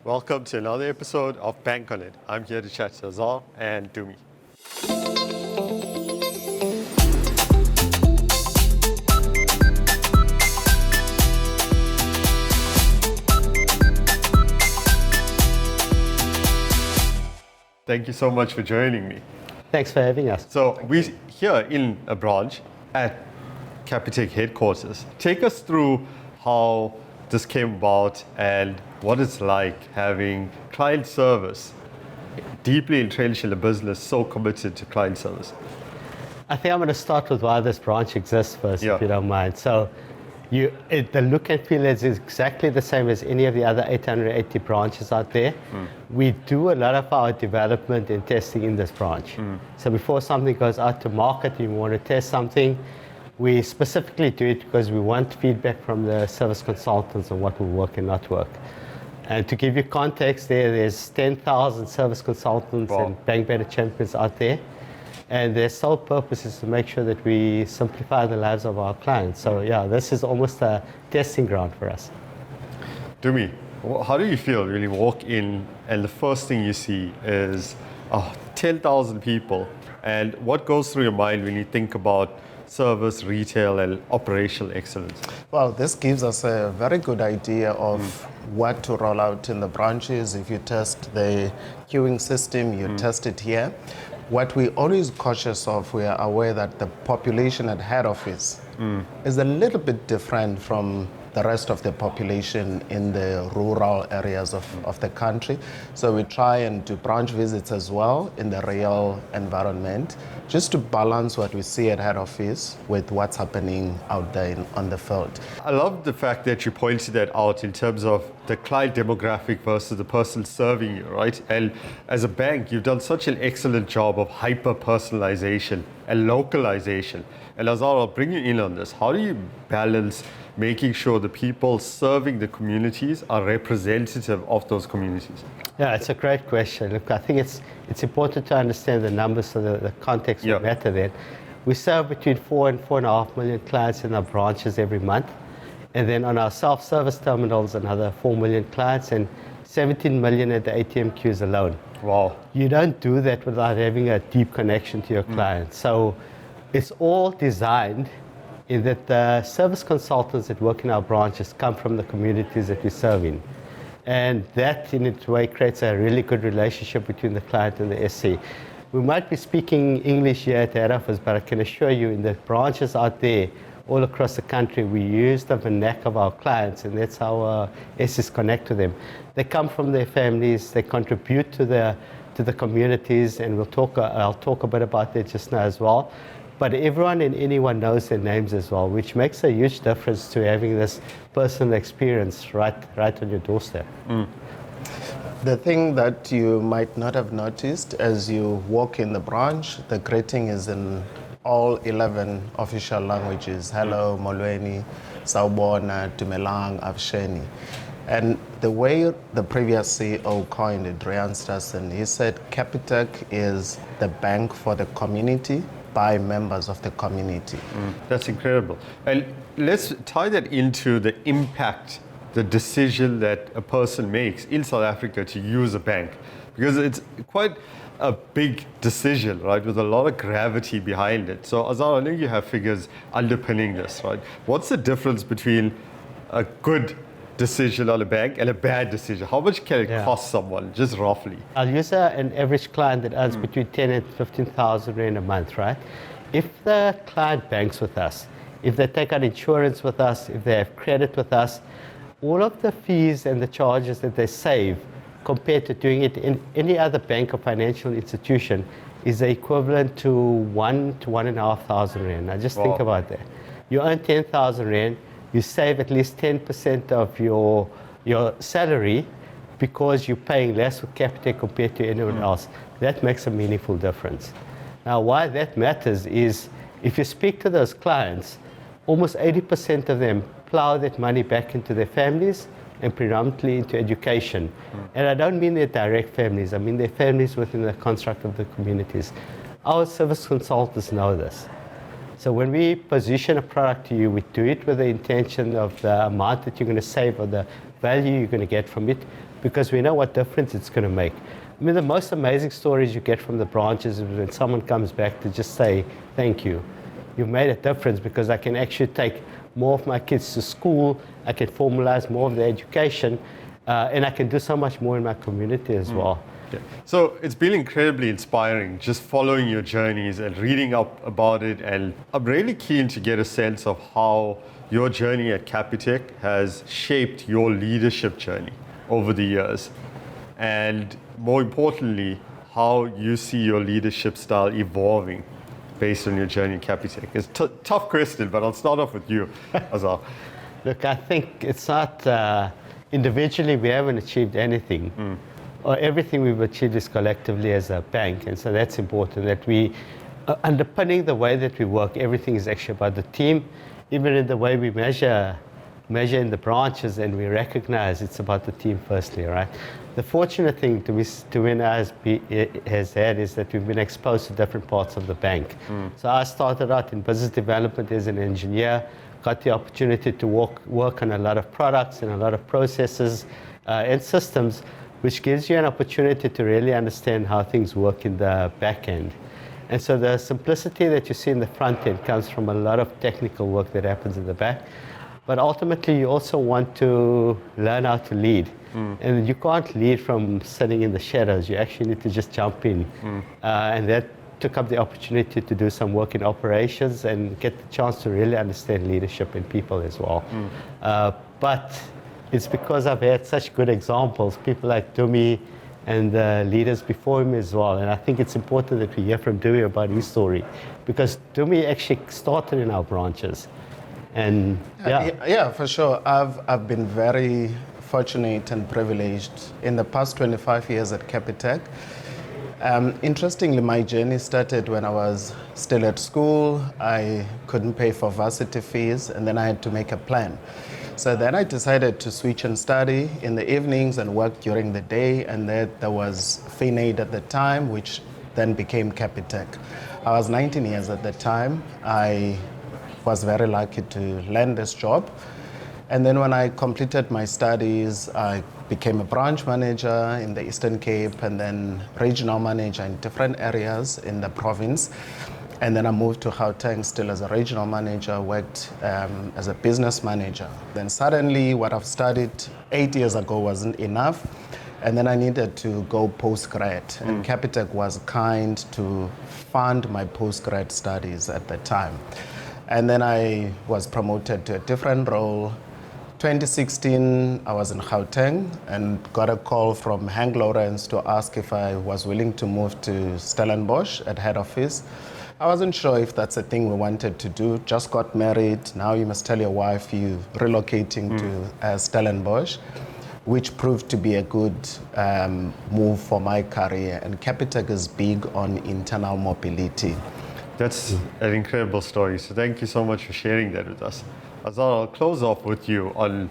Welcome to another episode of Bank on It. I'm here to chat to Azar and Dumi. Thank you so much for joining me. Thanks for having us. So we're here in a branch at Capitec headquarters. Take us through how this came about and what it's like having client service deeply entrenched in the business, so committed to client service. I think I'm going to start with why this branch exists first, if you don't mind. So the look and feel is exactly the same as any of the other 880 branches out there. We do a lot of our development and testing in this branch. So before something goes out to market, you want to test something, we specifically do it because we want feedback from the service consultants on what will work and not work. And to give you context, there's 10,000 service consultants and Bank Better champions out there. And their sole purpose is to make sure that we simplify the lives of our clients. So yeah, this is almost a testing ground for us. Dumi, how do you feel when you walk in and the first thing you see is 10,000 people? And what goes through your mind when you think about service, retail, and operational excellence? Well, this gives us a very good idea of what to roll out in the branches. If you test the queuing system, you test it here. What we're always cautious of, we are aware that the population at head office is a little bit different from the rest of the population in the rural areas of the country. So we try and do branch visits as well in the real environment, just to balance what we see at head office with what's happening out there on the field. I love the fact that you pointed that out in terms of the client demographic versus the person serving you, right? And as a bank, you've done such an excellent job of hyper-personalization and localization. And Azar, I'll bring you in on this. How do you balance making sure the people serving the communities are representative of those communities? Yeah, it's a great question. Look, I think it's important to understand the numbers so the context will matter then. We serve between 4 and 4.5 million clients in our branches every month. And then on our self-service terminals, another 4 million clients and 17 million at the ATM queues alone. Wow. You don't do that without having a deep connection to your clients. So it's all designed in that the service consultants that work in our branches come from the communities that we serve in. And that in its way creates a really good relationship between the client and the SC. We might be speaking English here at the head office, but I can assure you in the branches out there all across the country, we use the vernacular of our clients, and that's how our SCs connect to them. They come from their families, they contribute to the communities, and I'll talk a bit about that just now as well. But everyone and anyone knows their names as well, which makes a huge difference to having this personal experience right on your doorstep. The thing that you might not have noticed as you walk in the branch, the greeting is in all 11 official languages. Hello, Molweni, Sawubona, Dumelang, Avsheni. And the way the previous CEO coined it, Ryan Stassen, he said Capitec is the bank for the community by members of the community. That's incredible. And let's tie that into the impact, the decision that a person makes in South Africa to use a bank. Because it's quite a big decision, right, with a lot of gravity behind it. So Azar, I know you have figures underpinning this, right? What's the difference between a good decision on a bank and a bad decision? How much can it cost someone, just roughly? I'll use an average client that earns between 10 and 15,000 Rand a month, right? If the client banks with us, if they take out insurance with us, if they have credit with us, all of the fees and the charges that they save compared to doing it in any other bank or financial institution is equivalent to 1 to 1,500 Rand. Now just think about that. You earn 10,000 Rand, you save at least 10% of your salary because you're paying less with Capitec compared to anyone else. That makes a meaningful difference. Now, why that matters is if you speak to those clients, almost 80% of them plow that money back into their families and predominantly into education. And I don't mean their direct families, I mean their families within the construct of the communities. Our service consultants know this. So when we position a product to you, we do it with the intention of the amount that you're going to save or the value you're going to get from it, because we know what difference it's going to make. I mean, the most amazing stories you get from the branches is when someone comes back to just say, thank you. You've made a difference because I can actually take more of my kids to school, I can formalize more of their education, and I can do so much more in my community as well. Yeah. So it's been incredibly inspiring just following your journeys and reading up about it. And I'm really keen to get a sense of how your journey at Capitec has shaped your leadership journey over the years. And more importantly, how you see your leadership style evolving based on your journey at Capitec. It's a tough question, but I'll start off with you as well. Look, I think it's not, individually we haven't achieved anything. Or everything we've achieved is collectively as a bank. And so that's important, that we, underpinning the way that we work, everything is actually about the team. Even in the way we measure in the branches, and we recognize it's about the team firstly, right? The fortunate thing to win has had is that we've been exposed to different parts of the bank. So I started out in business development as an engineer, got the opportunity to work on a lot of products and a lot of processes and systems, which gives you an opportunity to really understand how things work in the back end. And so the simplicity that you see in the front end comes from a lot of technical work that happens in the back. But ultimately, you also want to learn how to lead. And you can't lead from sitting in the shadows. You actually need to just jump in. And that took up the opportunity to do some work in operations and get the chance to really understand leadership in people as well. But it's because I've had such good examples, people like Dumi and the leaders before him as well. And I think it's important that we hear from Dumi about his story, because Dumi actually started in our branches. And yeah, for sure. I've been very fortunate and privileged in the past 25 years at Capitec. Interestingly, my journey started when I was still at school. I couldn't pay for varsity fees, and then I had to make a plan. So then I decided to switch and study in the evenings and work during the day, and there was FinAid at the time, which then became Capitec. I was 19 years at the time. I was very lucky to land this job. And then when I completed my studies, I became a branch manager in the Eastern Cape and then regional manager in different areas in the province. And then I moved to Gauteng still as a regional manager, worked as a business manager. Then suddenly what I've studied 8 years ago wasn't enough. And then I needed to go postgrad. And Capitec was kind to fund my postgrad studies at the time. And then I was promoted to a different role. 2016, I was in Gauteng and got a call from Hank Lawrence to ask if I was willing to move to Stellenbosch at head office. I wasn't sure if that's a thing we wanted to do. Just got married. Now you must tell your wife you're relocating to Stellenbosch, which proved to be a good move for my career. And Capitec is big on internal mobility. That's an incredible story. So thank you so much for sharing that with us. Azar, I'll close off with you on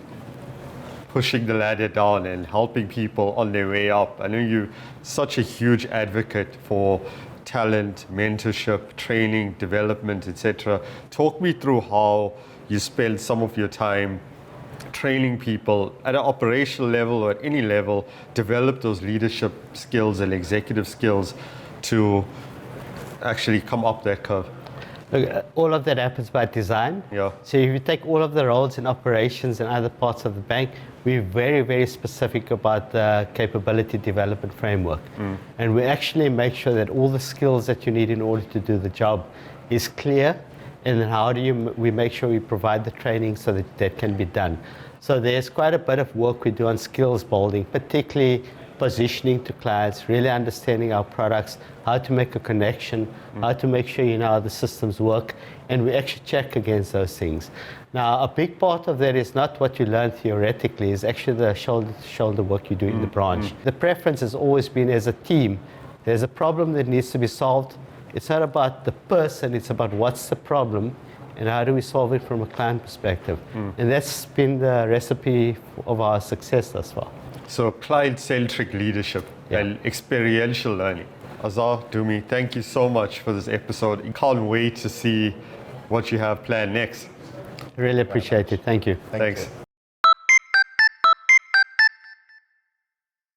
pushing the ladder down and helping people on their way up. I know you're such a huge advocate for talent, mentorship, training, development, etc. Talk me through how you spend some of your time training people at an operational level or at any level, develop those leadership skills and executive skills to actually come up that curve. Look, all of that happens by design. Yeah. So if you take all of the roles in operations and other parts of the bank, we're very, very specific about the capability development framework. And we actually make sure that all the skills that you need in order to do the job is clear. And then how do we make sure we provide the training so that that can be done. So there's quite a bit of work we do on skills building, particularly positioning to clients, really understanding our products, how to make a connection, how to make sure you know how the systems work, and we actually check against those things. Now, a big part of that is not what you learn theoretically, it's actually the shoulder-to-shoulder work you do in the branch. The preference has always been as a team. There's a problem that needs to be solved. It's not about the person, it's about what's the problem and how do we solve it from a client perspective. And that's been the recipe of our success thus far. So client-centric leadership and experiential learning. Azar, Dumi, thank you so much for this episode. I can't wait to see what you have planned next. Really appreciate it. Thank you. Thanks.